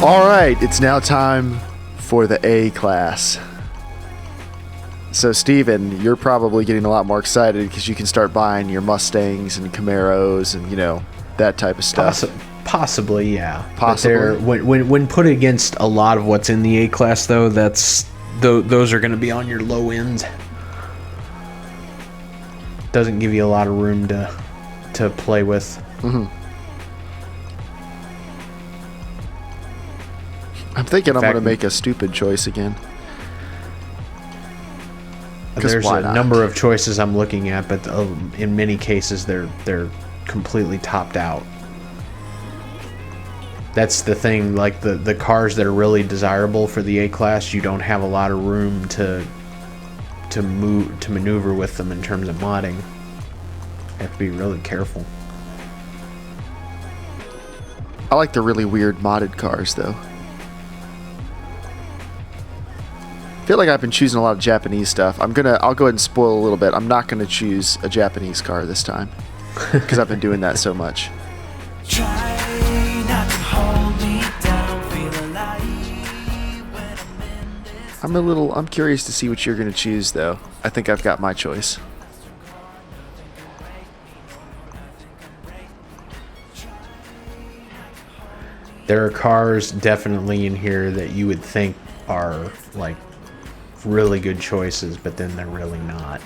All right, it's now time for the A class. So, Steven, you're probably getting a lot more excited because you can start buying your Mustangs and Camaros and, you know, that type of stuff. Possibly, yeah. Possibly. But when put against a lot of what's in the A class, though, those are going to be on your low end. Doesn't give you a lot of room to play with. Mm-hmm. I'm thinking I'm going to make a stupid choice again. There's a number of choices I'm looking at, but in many cases they're completely topped out. That's the thing, like the cars that are really desirable for the A class, you don't have a lot of room to maneuver with them in terms of modding. You have to be really careful. I like the really weird modded cars though. I feel like I've been choosing a lot of Japanese stuff. I'll go ahead and spoil a little bit. I'm not going to choose a Japanese car this time because I've been doing that so much. Try not to hold me down, feel alive when I'm curious to see what you're going to choose though. I think I've got my choice. There are cars definitely in here that you would think are like really good choices, but then they're really not.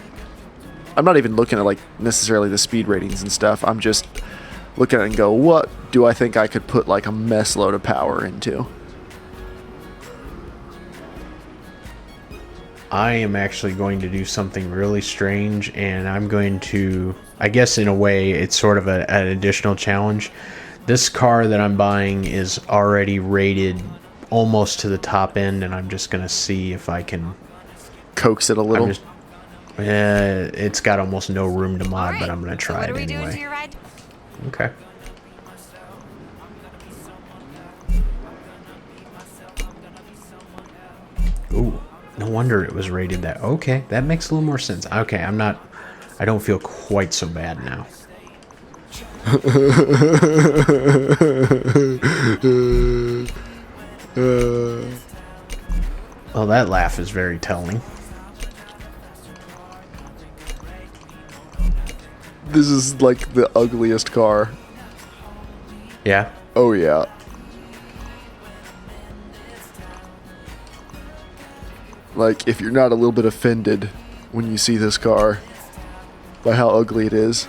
I'm not even looking at like necessarily the speed ratings and stuff. I'm just looking at it and go, what do I think I could put like a mess load of power into? I am actually going to do something really strange, and I'm going to, I guess in a way, it's sort of an additional challenge. This car that I'm buying is already rated almost to the top end, and I'm just going to see if I can coax it a little. It's got almost no room to mod, but I'm going to try it anyway. Doing for your ride? Okay. Ooh, no wonder it was rated that. Okay, that makes a little more sense. Okay, I don't feel quite so bad now. Well, that laugh is very telling. This is like the ugliest car. Yeah? Oh yeah. Like, if you're not a little bit offended when you see this car by how ugly it is.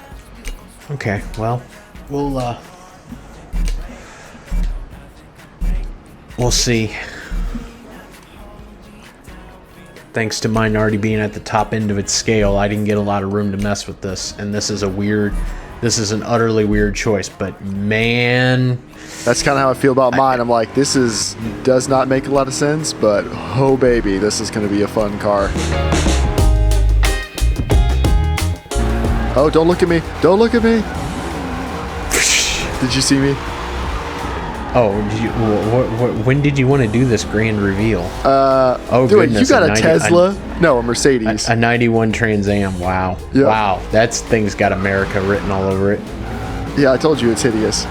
Okay, well, we'll see. Thanks to mine already being at the top end of its scale, I didn't get a lot of room to mess with this, and this is an utterly weird choice, but man, that's kind of how I feel about mine. I'm like, this does not make a lot of sense, but oh baby, this is going to be a fun car. Oh, don't look at me. Don't look at me. Did you see me? Oh, when did you want to do this grand reveal? Oh, dude, goodness, you got a Tesla? No, a Mercedes. A 91 Trans Am, wow. Yep. Wow, that thing's got America written all over it. Yeah, I told you it's hideous.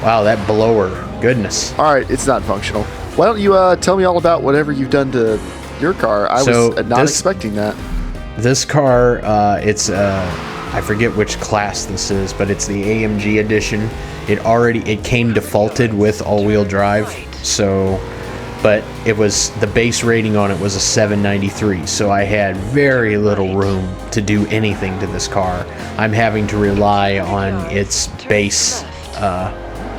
Wow, that blower, goodness. All right, it's not functional. Why don't you tell me all about whatever you've done to your car? I was not expecting that. This car, it's I forget which class this is, but it's the AMG edition. It came defaulted with all-wheel drive, so, but it was, the base rating on it was a 793, so I had very little room to do anything to this car. I'm having to rely on its base. I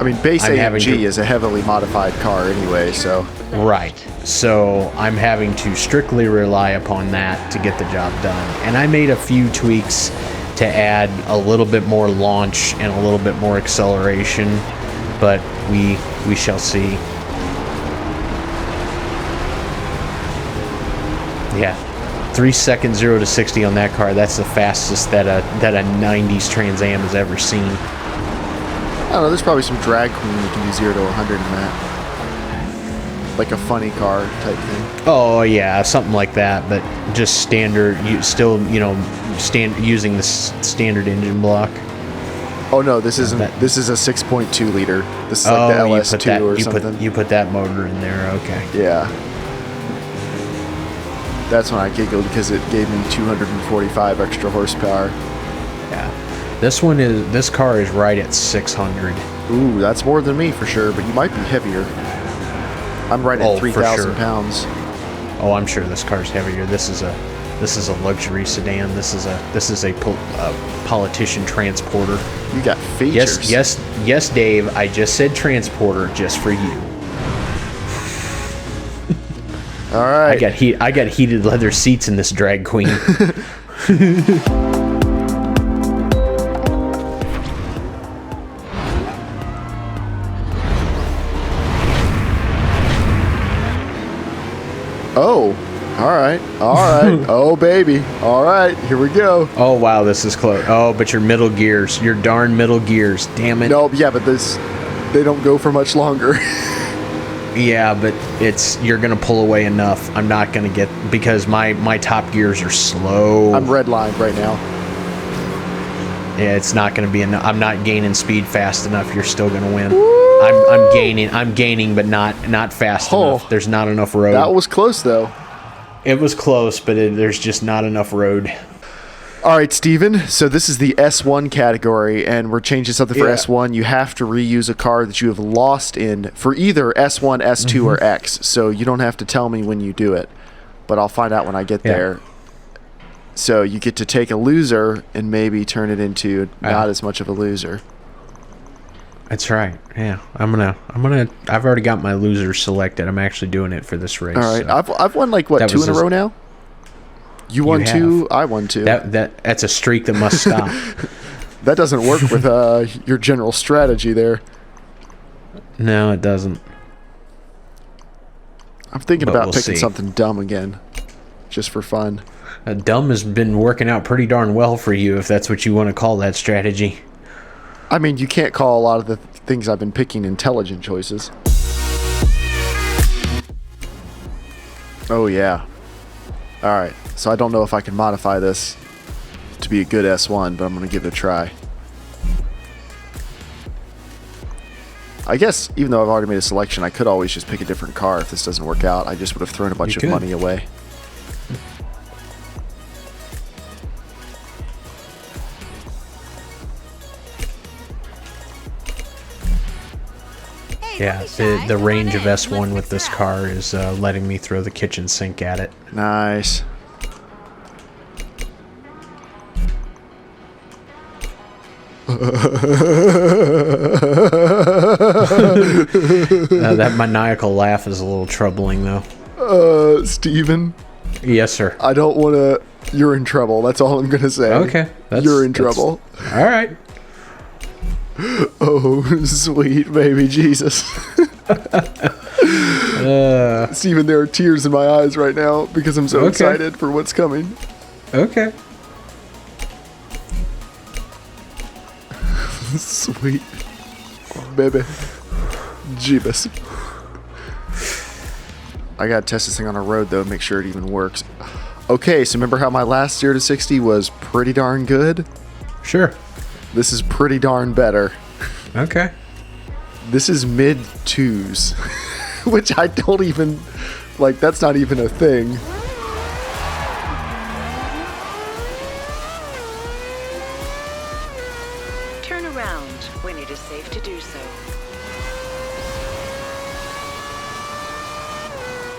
mean, base AMG is a heavily modified car anyway, so. Right. So I'm having to strictly rely upon that to get the job done. And I made a few tweaks to add a little bit more launch and a little bit more acceleration, but we shall see. Yeah, 3 seconds 0 to 60 on that car. That's the fastest that a 90s Trans Am has ever seen. I don't know, there's probably some drag queen you can do 0 to 100 in that. Like a funny car type thing. Oh yeah, something like that, but just standard, using the standard engine block. Oh no, this isn't. This is a 6.2 liter. This is like the LS2 or something. You put that motor in there. Okay. Yeah. That's when I giggled because it gave me 245 extra horsepower. Yeah. This car is right at 600. Ooh, that's more than me for sure, but you might be heavier. I'm right at 3,000 pounds. Oh, I'm sure this car's heavier. This is a luxury sedan. This is a politician transporter. You got features. Yes, Dave. I just said transporter just for you. All right. I got heated leather seats in this drag queen. Oh, all right. Oh, baby. All right, here we go. Oh, wow, this is close. Oh, but your middle gears. Your darn middle gears. Damn it. No, yeah, but they don't go for much longer. Yeah, but you're going to pull away enough. I'm not going to get, because my top gears are slow. I'm redlined right now. Yeah, it's not going to be enough. I'm not gaining speed fast enough. You're still going to win. Woo! I'm gaining, but not fast enough. There's not enough road. That was close, though. It was close, but there's just not enough road. All right, Steven. So this is the S1 category, and we're changing something for S1. You have to reuse a car that you have lost in for either S1, S2, or X. So you don't have to tell me when you do it, but I'll find out when I get there. So you get to take a loser and maybe turn it into not as much of a loser. That's right. Yeah, I've already got my loser selected. I'm actually doing it for this race. All right, so. I've won like what, 2 in a row now. You won 2. I won 2. That's a streak that must stop. That doesn't work with your general strategy there. No, it doesn't. I'm thinking about picking something dumb again, just for fun. Dumb has been working out pretty darn well for you, if that's what you want to call that strategy. I mean, you can't call a lot of the things I've been picking intelligent choices. Oh, yeah. All right. So I don't know if I can modify this to be a good S1, but I'm going to give it a try. I guess, even though I've already made a selection, I could always just pick a different car if this doesn't work out. I just would have thrown a bunch of money away. Yeah, the range of S1 with this car is letting me throw the kitchen sink at it. Nice. That maniacal laugh is a little troubling, though. Steven? Yes, sir. I don't want to... You're in trouble. That's all I'm going to say. Okay. You're in trouble. All right. Oh, sweet baby Jesus. Steven, there are tears in my eyes right now because I'm so excited for what's coming. Okay. Sweet baby Jeebus. I gotta test this thing on a road though, make sure it even works. Okay, so remember how my last 0 to 60 was pretty darn good? Sure. This is pretty darn better. Okay. This is mid 2s, which I don't even, like, that's not even a thing. Turn around when it is safe to do so.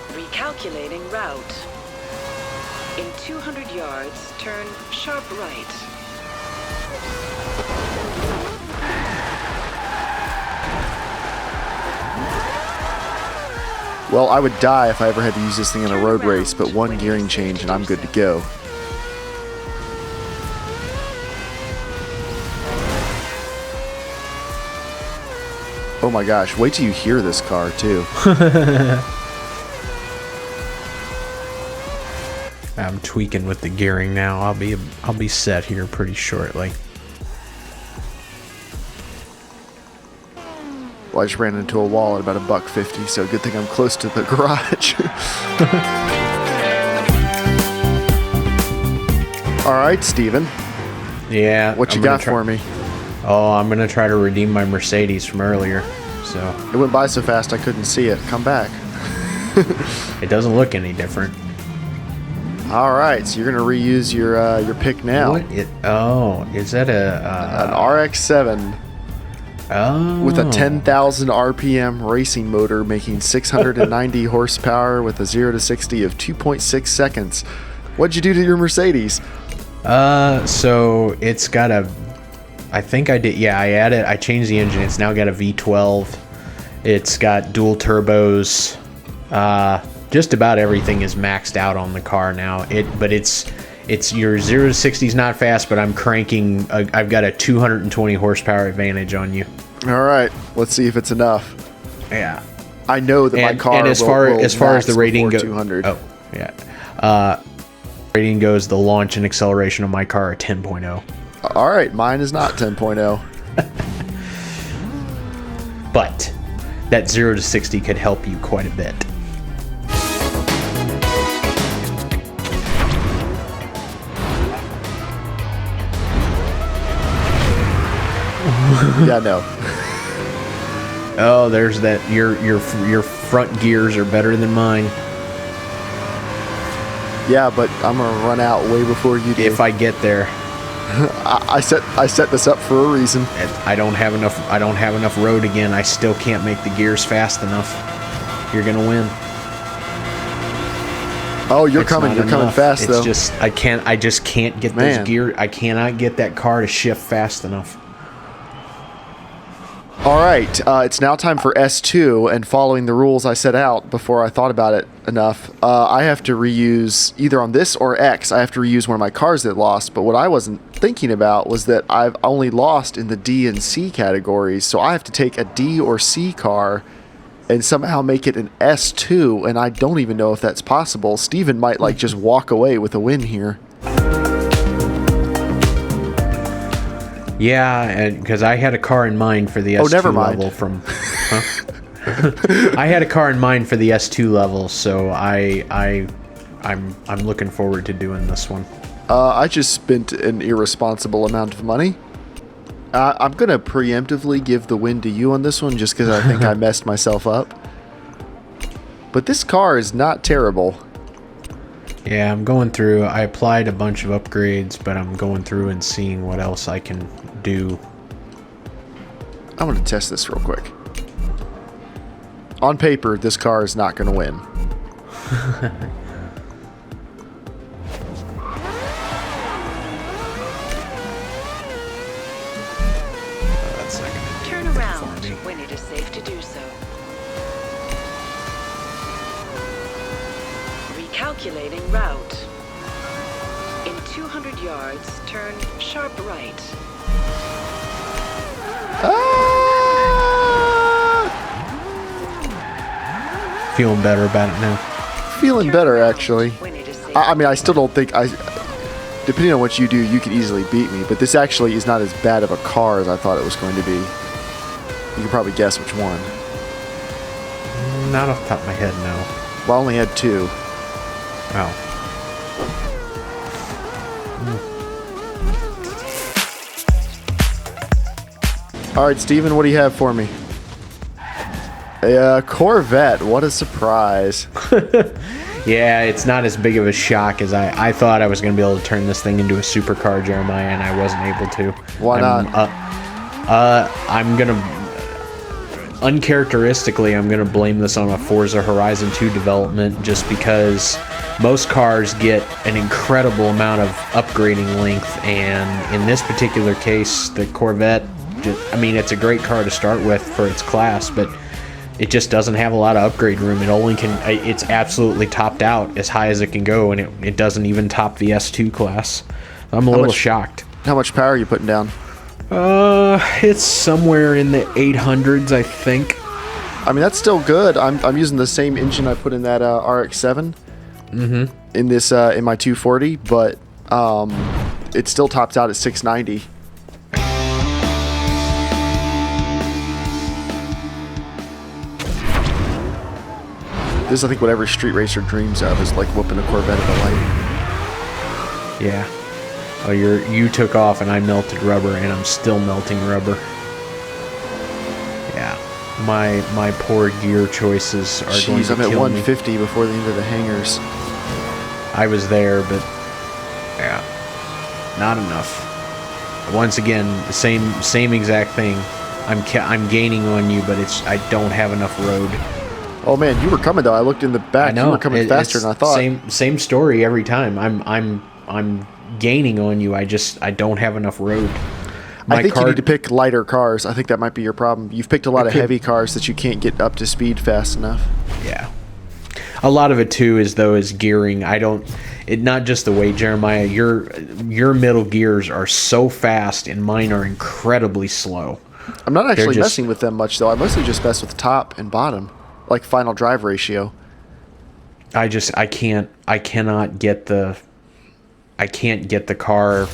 Recalculating route. In 200 yards, turn sharp right. Well, I would die if I ever had to use this thing in a road race, but one gearing change and I'm good to go. Oh my gosh, wait till you hear this car too. I'm tweaking with the gearing now. I'll be set here pretty shortly. Well, I just ran into a wall at about $1.50, so good thing I'm close to the garage. All right, Steven. Yeah. What you got for me? Oh, I'm gonna try to redeem my Mercedes from earlier. So It went by so fast I couldn't see it. Come back. it doesn't look any different. All right, so you're gonna reuse your pick now. What? Is that An RX-7 with a 10,000 RPM racing motor, making 690 horsepower with a 0 to 60 of 2.6 seconds. What'd you do to your Mercedes? So it's got a. I think I did. Yeah, I changed the engine. It's now got a V12. It's got dual turbos. Just about everything is maxed out on the car now. But it's your 0 to 60 is not fast, but I'm cranking. I've got a 220 horsepower advantage on you. All right, let's see if it's enough. Yeah. I know that my car. And as far as the rating goes, 200. oh yeah. Rating goes, the launch and acceleration of my car are 10.0. All right, mine is not 10.0. But that 0 to 60 could help you quite a bit. Yeah, no. Oh, there's that. Your front gears are better than mine. Yeah, but I'm gonna run out way before you do. If I get there, I set this up for a reason. I don't have enough road again. I still can't make the gears fast enough. You're gonna win. Oh, you're It's coming. not You're coming enough. fast though. It's just I just can't get Man. those gears. I cannot get that car to shift fast enough. All right, it's now time for S2, and following the rules I set out before I thought about it enough, I have to reuse, either on this or X, I have to reuse one of my cars that lost, but what I wasn't thinking about was that I've only lost in the D and C categories, so I have to take a D or C car and somehow make it an S2, and I don't even know if that's possible. Steven might, like, just walk away with a win here. Yeah, and because I had a car in mind for the S2 never mind. level from. Huh? I had a car in mind for the S2 level, so I'm looking forward to doing this one. I just spent an irresponsible amount of money. I'm going to preemptively give the win to you on this one just because I think I messed myself up. But this car is not terrible. Yeah, I'm going through. I applied a bunch of upgrades, but I'm going through and seeing what else I can do. I want to test this real quick. On paper, this car is not going to win. That's not gonna Turn do around anything for me. when it is safe to do so. Recalculating route. In 200 yards, turn sharp right. Feeling better about it now. Feeling Turn better, around actually. when it is safe I to mean, I do still don't think depending on what you do, you could easily beat me, but this actually is not as bad of a car as I thought it was going to be. You can probably guess which one. Not off the top of my head, no. Well, I only had two. Oh. All right, Steven, what do you have for me? A Corvette. What a surprise. Yeah, it's not as big of a shock as I thought I was going to be able to turn this thing into a supercar, Jeremiah, and I wasn't able to. Why not? I'm going to... Uncharacteristically, I'm going to blame this on a Forza Horizon 2 development just because most cars get an incredible amount of upgrading length, and in this particular case, the Corvette, I mean, it's a great car to start with for its class, but it just doesn't have a lot of upgrade room. It only can, it's absolutely topped out as high as it can go, and it doesn't even top the S2 class. I'm a little shocked. How much power are you putting down? It's somewhere in the 800s, I think. I mean, that's still good. I'm using the same engine I put in that RX-7 in this in my 240, but it still tops out at 690. This is, I think, what every street racer dreams of, is like whooping a Corvette at the light. Yeah. Oh, you took off and I melted rubber, and I'm still melting rubber. Yeah, my poor gear choices are going to kill me. Jeez, I'm at 150 before the end of the hangars. I was there, but yeah, not enough. Once again, the same exact thing. I'm gaining on you, but I don't have enough road. Oh man, you were coming though. I looked in the back. I know. You were coming faster than I thought. Same story every time. I'm gaining on you. I don't have enough road. I think you need to pick lighter cars. I think that might be your problem. You've picked a lot of heavy cars that you can't get up to speed fast enough. Yeah. A lot of it too is gearing. Not just the way, Jeremiah, your middle gears are so fast and mine are incredibly slow. I'm not actually messing with them much though. I mostly just mess with top and bottom, like final drive ratio. I cannot get the car.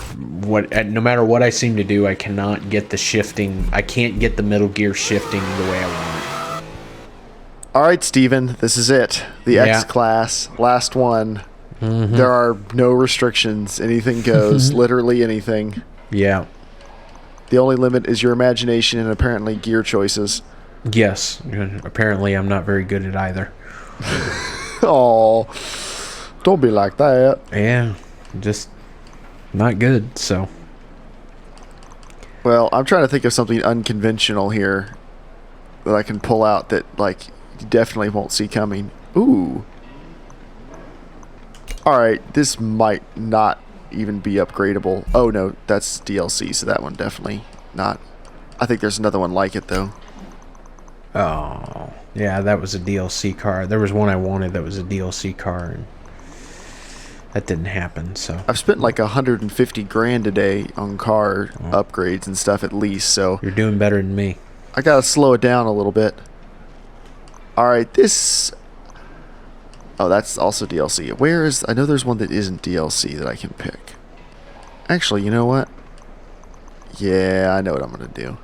No matter what I seem to do, I cannot get the shifting. I can't get the middle gear shifting the way I want it. All right, Steven, this is it. The X class, last one. Mm-hmm. There are no restrictions. Anything goes. Literally anything. Yeah. The only limit is your imagination and apparently gear choices. Yes. Apparently, I'm not very good at either. Oh, don't be like that. Yeah. Just not good, so. Well, I'm trying to think of something unconventional here that I can pull out that, like, you definitely won't see coming. Ooh. Alright, this might not even be upgradable. Oh, no, that's DLC, so that one definitely not. I think there's another one like it, though. Oh, yeah, that was a DLC car. There was one I wanted that was a DLC car, and that didn't happen, so. I've spent like 150 grand a day on car upgrades and stuff at least, so. You're doing better than me. I gotta slow it down a little bit. Alright, this... Oh, that's also DLC. Where is... I know there's one that isn't DLC that I can pick. Actually, you know what? Yeah, I know what I'm gonna do.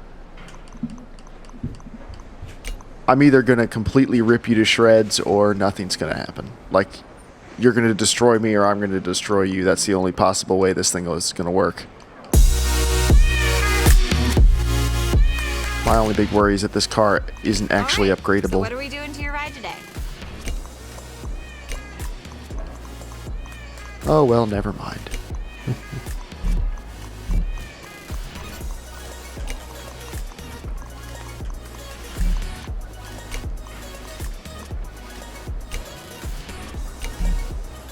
I'm either gonna completely rip you to shreds or nothing's gonna happen. Like, you're gonna destroy me or I'm gonna destroy you. That's the only possible way this thing is gonna work. My only big worry is that this car isn't actually upgradable. So what are we doing to your ride today? Oh, well, never mind.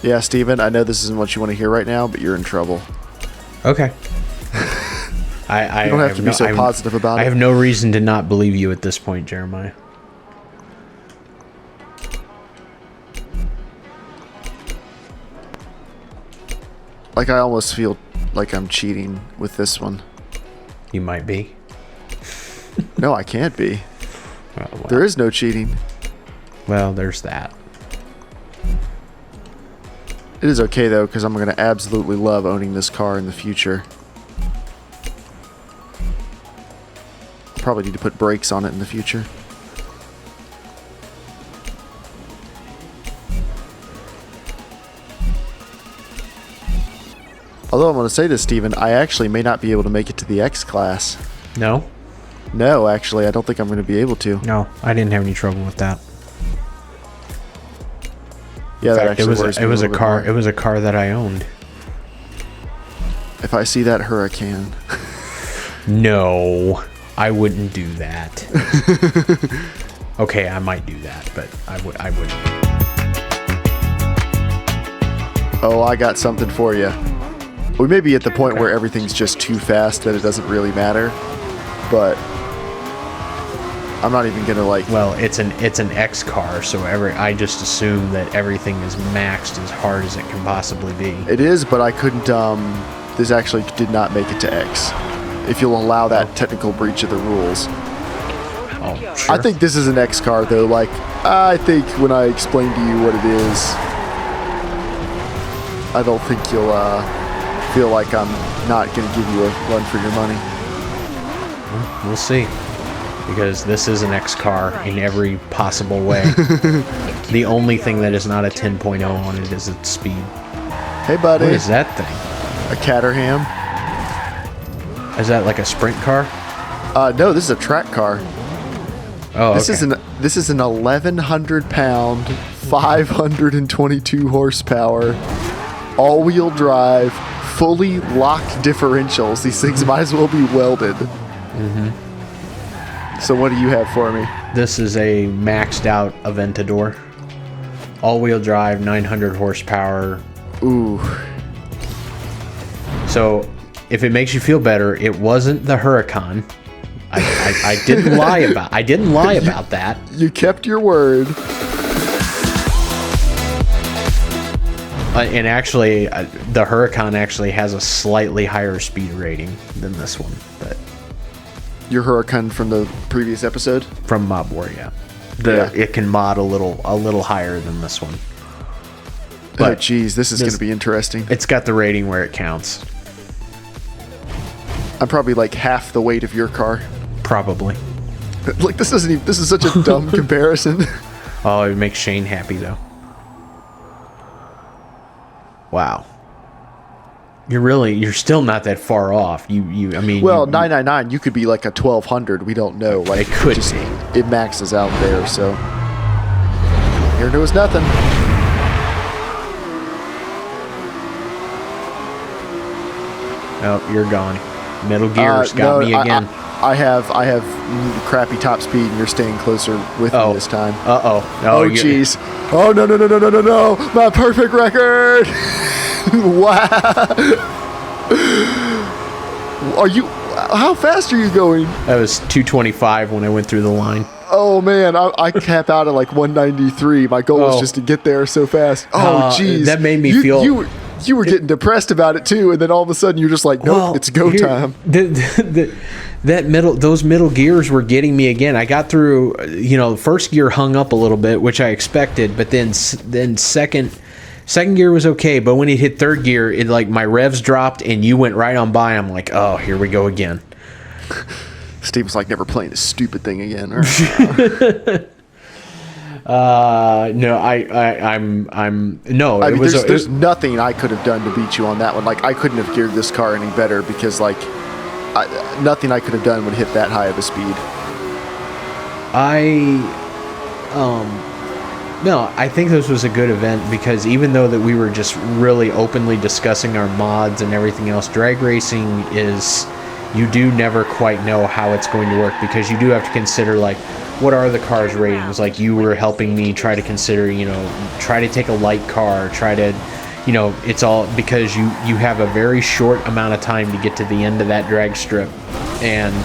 Yeah, Steven, I know this isn't what you want to hear right now, but you're in trouble. Okay. You don't have to be so positive about it. I have no reason to not believe you at this point, Jeremiah. Like, I almost feel like I'm cheating with this one. You might be. No, I can't be. Oh, well. There is no cheating. Well, there's that. It is okay, though, because I'm going to absolutely love owning this car in the future. Probably need to put brakes on it in the future. Although I'm going to say this, Steven, I actually may not be able to make it to the X class. No? No, actually, I don't think I'm going to be able to. No, I didn't have any trouble with that. Yeah, that actually it was a car that I owned. If I see that Hurricane. No, I wouldn't do that. Okay, I might do that, but I wouldn't. Oh, I got something for you. We may be at the point where everything's just too fast that it doesn't really matter, but I'm not even gonna like. Well, it's an X car, so I just assume that everything is maxed as hard as it can possibly be. It is, but I couldn't. This actually did not make it to X. If you'll allow that technical breach of the rules. Oh, sure. I think this is an X car, though. Like, I think when I explain to you what it is, I don't think you'll feel like I'm not going to give you a run for your money. We'll see. Because this is an X car in every possible way. The only thing that is not a 10.0 on it is its speed. Hey, buddy. What is that thing? A Caterham. Is that like a sprint car? No, this is a track car. Oh, This okay. is an 1,100 pound, 522 horsepower, all-wheel drive, fully locked differentials. These things might as well be welded. So what do you have for me? This is a maxed out Aventador. All-wheel drive, 900 horsepower. Ooh. So, if it makes you feel better, it wasn't the Huracan. I didn't lie about that. You kept your word. And actually, the Huracan actually has a slightly higher speed rating than this one, but Your Huracan from the previous episode? from Mob War, yeah. Yeah. It can mod a little higher than this one. Oh, But geez, this is going to be interesting. it's got the rating where it counts, I'm probably like half the weight of your car. probably. Like, this is such a dumb comparison. Oh, it makes Shane happy though. Wow. You're still not that far off. I mean, Well, 999, you could be like a 1200. We don't know. Like, It could just, be. It maxes out there, so. Here goes nothing. Oh, you're gone. Metal Gear's got me again. I have crappy top speed, and you're staying closer with me this time. Oh, you're- jeez. Oh, no. My perfect record. Wow. How fast are you going? That was 225 when I went through the line. Oh, man. I cap out at like 193. My goal was just to get there so fast. Oh, jeez. that made me feel- You were getting depressed about it too, and then all of a sudden you're just like, nope, it's go time. Those middle gears were getting me again. I got through, first gear hung up a little bit, which I expected, but then second gear was okay. But when it hit third gear, it like my revs dropped and you went right on by. I'm like, oh, here we go again. Steve was like, never playing this stupid thing again. No, I mean, there's nothing I could have done to beat you on that one. Like, I couldn't have geared this car any better because, like, nothing I could have done would hit that high of a speed. No, I think this was a good event because even though that we were just really openly discussing our mods and everything else, drag racing is, you do never quite know how it's going to work because you do have to consider, like, what are the car's ratings? Like, you were helping me try to consider, try to take a light car, try to, it's all because you have a very short amount of time to get to the end of that drag strip. And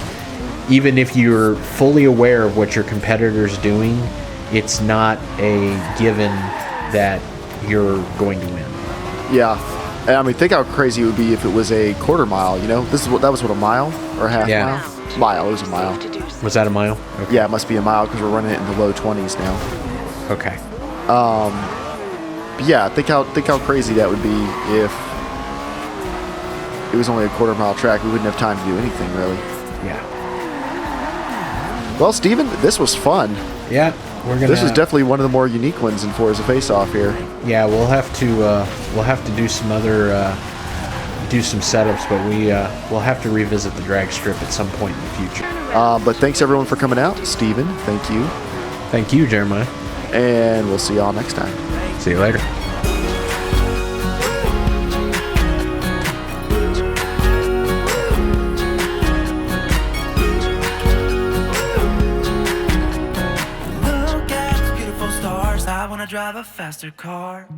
even if you're fully aware of what your competitor's doing, it's not a given that you're going to win. Yeah. And I mean, think how crazy it would be if it was a quarter mile, That was what, a mile or a half Yeah. mile? Mile, it was a mile. Was that a mile? Okay. Yeah, it must be a mile because we're running it in the low 20s now. Okay. But yeah, think how crazy that would be if it was only a quarter mile track. We wouldn't have time to do anything really. Yeah. Well, Steven, this was fun. Yeah. This was definitely one of the more unique ones in Forza Faceoff here. Yeah, we'll have to do some other do some setups, but we'll have to revisit the drag strip at some point in the future. But thanks everyone for coming out. Steven, thank you. Thank you, Jeremiah. And we'll see y'all next time. See you later. Look at the beautiful stars. I wanna drive a faster car.